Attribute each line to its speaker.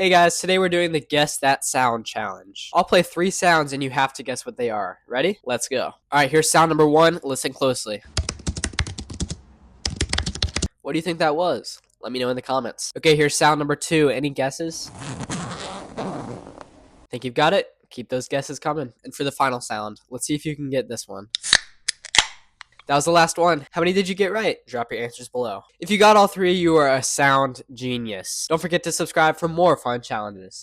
Speaker 1: Hey guys, today we're doing the Guess That Sound challenge. I'll play 3 sounds and you have to guess what they are. Ready? Let's go. Alright, here's sound number 1. Listen closely. What do you think that was? Let me know in the comments. Okay, here's sound number 2. Any guesses? Think you've got it? Keep those guesses coming. And for the final sound, let's see if you can get this one. That was the last one. How many did you get right? Drop your answers below. If you got all 3, you are a sound genius. Don't forget to subscribe for more fun challenges.